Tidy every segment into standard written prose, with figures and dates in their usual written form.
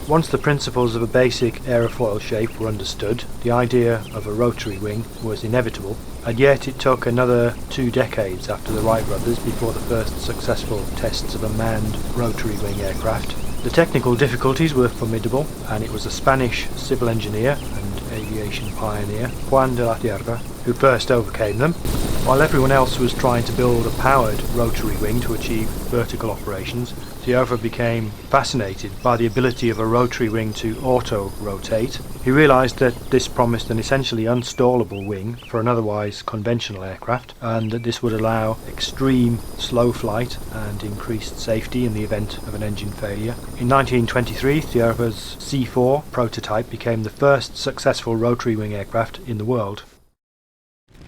Once the principles of a basic aerofoil shape were understood, the idea of a rotary wing was inevitable, and yet it took another 2 decades after the Wright brothers before the first successful tests of a manned rotary wing aircraft. The technical difficulties were formidable, and it was a Spanish civil engineer and aviation pioneer, Juan de la Cierva, who first overcame them. While everyone else was trying to build a powered rotary wing to achieve vertical operations, Cierva became fascinated by the ability of a rotary wing to auto-rotate. He realised that this promised an essentially unstallable wing for an otherwise conventional aircraft, and that this would allow extreme slow flight and increased safety in the event of an engine failure. In 1923, Cierva's C-4 prototype became the first successful rotary wing aircraft in the world.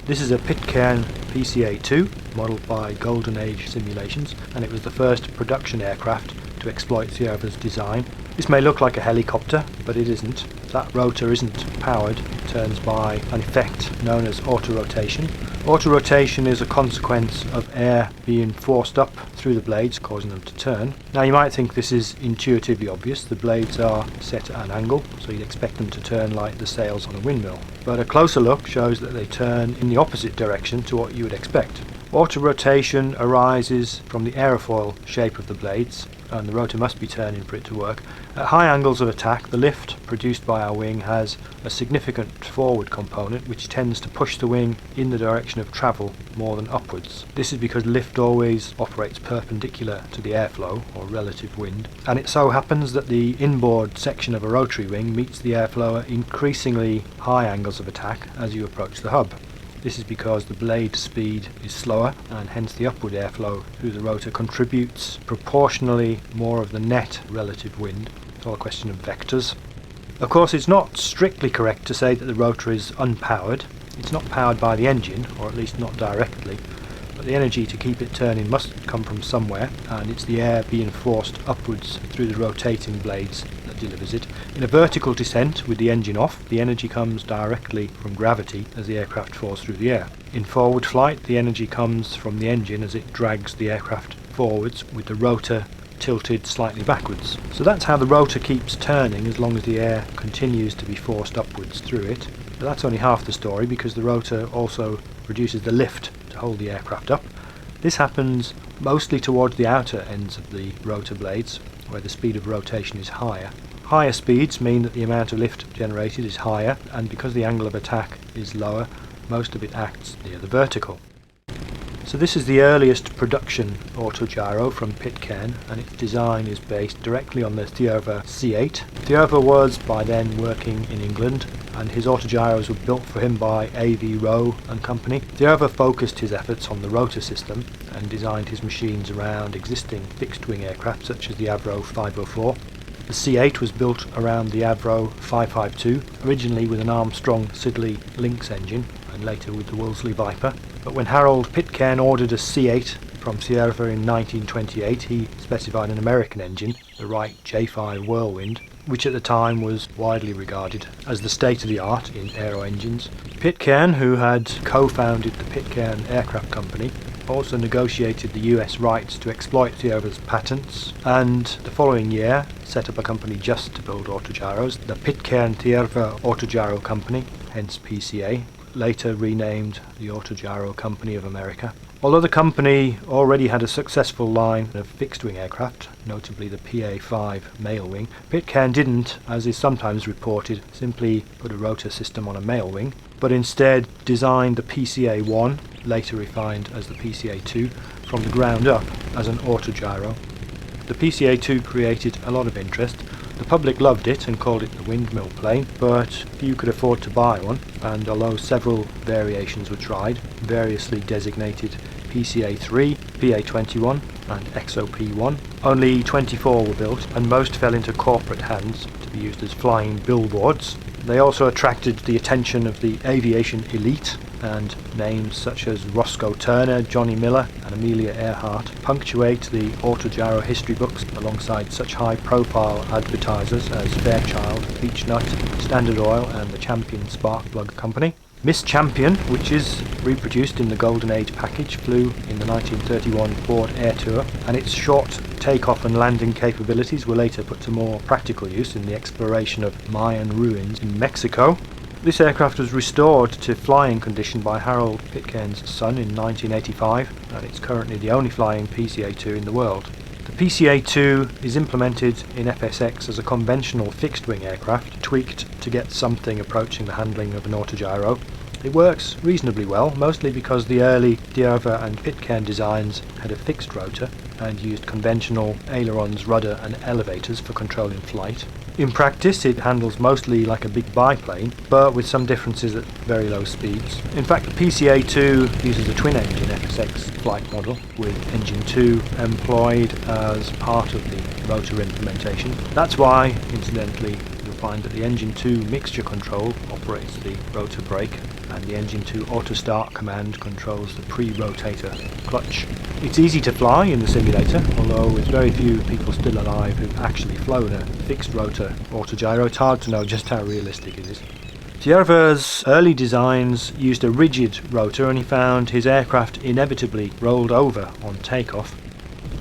This is a Pitcairn PCA-2, modelled by Golden Age Simulations, and it was the first production aircraft to exploit Cierva's design. This may look like a helicopter, but it isn't. That rotor isn't powered, it turns by an effect known as autorotation. Autorotation is a consequence of air being forced up through the blades, causing them to turn. Now you might think this is intuitively obvious. The blades are set at an angle, so you'd expect them to turn like the sails on a windmill. But a closer look shows that they turn in the opposite direction to what you would expect. Autorotation arises from the aerofoil shape of the blades, and the rotor must be turning for it to work. At high angles of attack, the lift produced by our wing has a significant forward component which tends to push the wing in the direction of travel more than upwards. This is because lift always operates perpendicular to the airflow, or relative wind, and it so happens that the inboard section of a rotary wing meets the airflow at increasingly high angles of attack as you approach the hub. This is because the blade speed is slower, and hence the upward airflow through the rotor contributes proportionally more of the net relative wind. It's all a question of vectors. Of course, it's not strictly correct to say that the rotor is unpowered. It's not powered by the engine, or at least not directly, but the energy to keep it turning must come from somewhere, and it's the air being forced upwards through the rotating blades that delivers it. In a vertical descent with the engine off, the energy comes directly from gravity as the aircraft falls through the air. In forward flight, the energy comes from the engine as it drags the aircraft forwards with the rotor tilted slightly backwards. So that's how the rotor keeps turning as long as the air continues to be forced upwards through it. But that's only half the story, because the rotor also produces the lift to hold the aircraft up. This happens mostly towards the outer ends of the rotor blades, where the speed of rotation is higher. Higher speeds mean that the amount of lift generated is higher, and because the angle of attack is lower, most of it acts near the vertical. So this is the earliest production autogyro from Pitcairn, and its design is based directly on the Cierva C8. Cierva was by then working in England, and his autogyros were built for him by A.V. Rowe and Company. Cierva focused his efforts on the rotor system and designed his machines around existing fixed-wing aircraft such as the Avro 504. The C8 was built around the Avro 552, originally with an Armstrong Siddeley Lynx engine, and later with the Wolseley Viper. But when Harold Pitcairn ordered a C8 from Cierva in 1928, he specified an American engine, the Wright J5 Whirlwind, which at the time was widely regarded as the state-of-the-art in aero engines. Pitcairn, who had co-founded the Pitcairn Aircraft Company, also negotiated the US rights to exploit Cierva's patents, and the following year set up a company just to build autogyros, the Pitcairn Cierva Autogyro Company, hence PCA, later renamed the Autogyro Company of America. Although the company already had a successful line of fixed-wing aircraft, notably the PA-5 male wing, Pitcairn didn't, as is sometimes reported, simply put a rotor system on a male wing, but instead designed the PCA-1, later refined as the PCA-2, from the ground up as an autogyro. The PCA-2 created a lot of interest. The public loved it and called it the windmill plane, but few could afford to buy one, and although several variations were tried, variously designated PCA-3, PA-21 and XOP-1, only 24 were built, and most fell into corporate hands to be used as flying billboards. They also attracted the attention of the aviation elite, and names such as Roscoe Turner, Johnny Miller and Amelia Earhart punctuate the autogyro history books alongside such high-profile advertisers as Fairchild, Beechnut, Standard Oil and the Champion Spark Plug Company. Miss Champion, which is reproduced in the Golden Age package, flew in the 1931 Ford Air Tour, and its short takeoff and landing capabilities were later put to more practical use in the exploration of Mayan ruins in Mexico. This aircraft was restored to flying condition by Harold Pitcairn's son in 1985, and it's currently the only flying PCA-2 in the world. The PCA-2 is implemented in FSX as a conventional fixed-wing aircraft, tweaked to get something approaching the handling of an Autogiro. It works reasonably well, mostly because the early D'Urville and Pitcairn designs had a fixed rotor and used conventional ailerons, rudder and elevators for controlling flight. In practice it handles mostly like a big biplane, but with some differences at very low speeds. In fact, the PCA-2 uses a twin-engine FSX flight model with engine 2 employed as part of the rotor implementation. That's why, incidentally, you'll find that the engine 2 mixture control operates the rotor brake, and the engine 2 auto start command controls the pre-rotator clutch. It's easy to fly in the simulator, although with very few people still alive who've actually flown a fixed rotor Autogiro, it's hard to know just how realistic it is. D'Urville's early designs used a rigid rotor, and he found his aircraft inevitably rolled over on takeoff.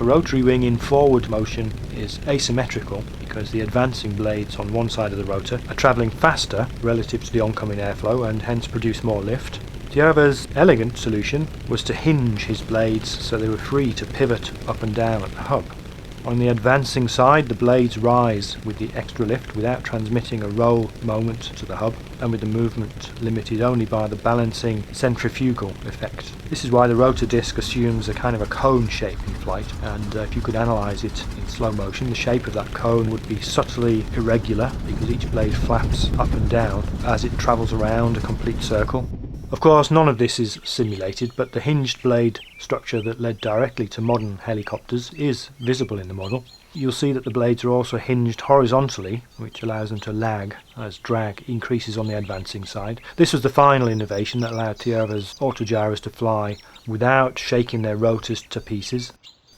A rotary wing in forward motion is asymmetrical because the advancing blades on one side of the rotor are travelling faster relative to the oncoming airflow and hence produce more lift. D'Urville's elegant solution was to hinge his blades so they were free to pivot up and down at the hub. On the advancing side, the blades rise with the extra lift without transmitting a roll moment to the hub, and with the movement limited only by the balancing centrifugal effect. This is why the rotor disc assumes a kind of a cone shape in flight, and if you could analyse it in slow motion, the shape of that cone would be subtly irregular because each blade flaps up and down as it travels around a complete circle. Of course, none of this is simulated, but the hinged blade structure that led directly to modern helicopters is visible in the model. You'll see that the blades are also hinged horizontally, which allows them to lag as drag increases on the advancing side. This was the final innovation that allowed D'Urville's Autogiros to fly without shaking their rotors to pieces.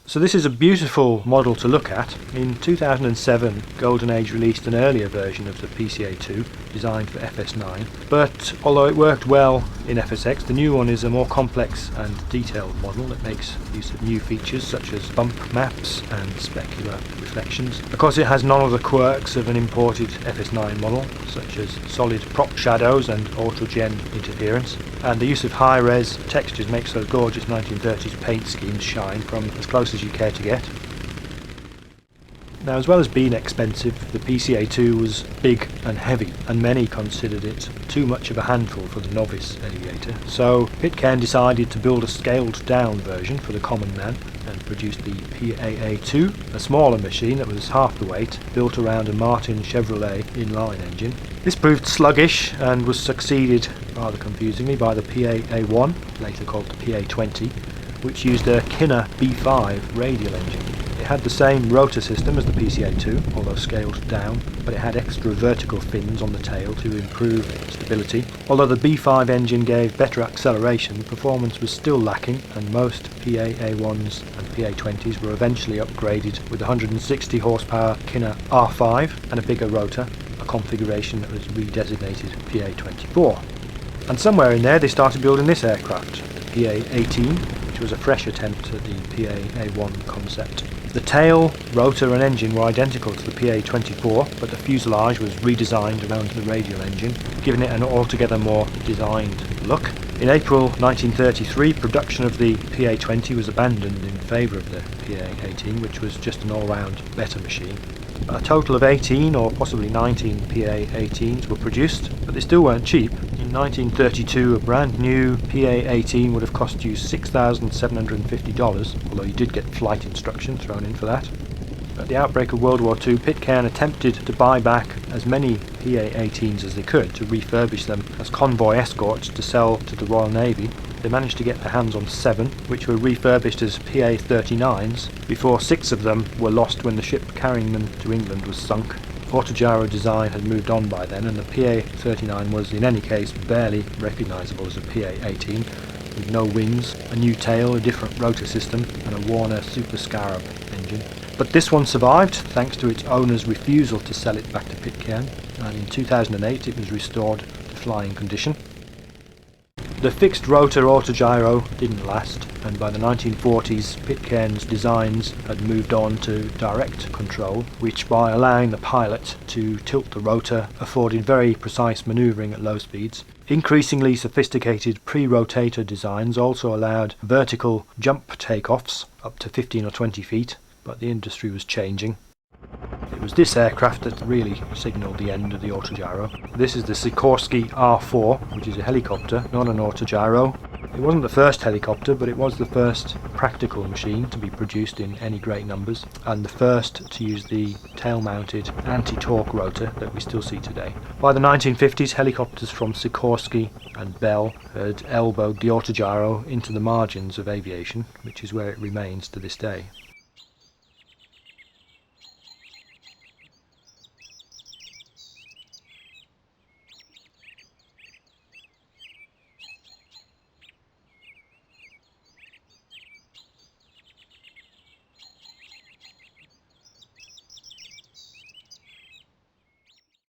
So this is a beautiful model to look at. In 2007, Golden Age released an earlier version of the PCA-2 designed for FS9, but although it worked well in FSX, the new one is a more complex and detailed model that makes use of new features such as bump maps and specular reflections. Of course, it has none of the quirks of an imported FS9 model, such as solid prop shadows and autogen interference, and the use of high-res textures makes those gorgeous 1930s paint schemes shine from as close as you care to get. Now, as well as being expensive, the PCA-2 was big and heavy, and many considered it too much of a handful for the novice aviator. So Pitcairn decided to build a scaled-down version for the common man and produced the PAA-2, a smaller machine that was half the weight, built around a Martin Chevrolet inline engine. This proved sluggish and was succeeded, rather confusingly, by the PAA-1, later called the PA-20, which used a Kinner B5 radial engine. It had the same rotor system as the PCA-2, although scaled down, but it had extra vertical fins on the tail to improve stability. Although the B5 engine gave better acceleration, performance was still lacking, and most PAA-1s and PA-20s were eventually upgraded with 160 horsepower Kinner R5 and a bigger rotor, a configuration that was redesignated PA-24. And somewhere in there they started building this aircraft, the PA-18, which was a fresh attempt at the PAA-1 concept. The tail, rotor and engine were identical to the PA-24, but the fuselage was redesigned around the radial engine, giving it an altogether more designed look. In April 1933, production of the PA-20 was abandoned in favour of the PA-18, which was just an all-round better machine. A total of 18 or possibly 19 PA-18s were produced, but they still weren't cheap. In 1932, a brand new PA-18 would have cost you $6,750, although you did get flight instruction thrown in for that. At the outbreak of World War II, Pitcairn attempted to buy back as many PA-18s as they could to refurbish them as convoy escorts to sell to the Royal Navy. They managed to get their hands on 7, which were refurbished as PA-39s, before 6 of them were lost when the ship carrying them to England was sunk. Autogiro design had moved on by then, and the PA-39 was in any case barely recognisable as a PA-18, with no wings, a new tail, a different rotor system and a Warner Super Scarab engine. But this one survived thanks to its owner's refusal to sell it back to Pitcairn, and in 2008 it was restored to flying condition. The fixed rotor Autogiro didn't last, and by the 1940s Pitcairn's designs had moved on to direct control, which by allowing the pilot to tilt the rotor afforded very precise manoeuvring at low speeds. Increasingly sophisticated pre-rotator designs also allowed vertical jump takeoffs up to 15 or 20 feet, but the industry was changing. It was this aircraft that really signalled the end of the Autogiro. This is the Sikorsky R-4, which is a helicopter, not an Autogiro. It wasn't the first helicopter, but it was the first practical machine to be produced in any great numbers, and the first to use the tail-mounted anti-torque rotor that we still see today. By the 1950s, helicopters from Sikorsky and Bell had elbowed the Autogiro into the margins of aviation, which is where it remains to this day.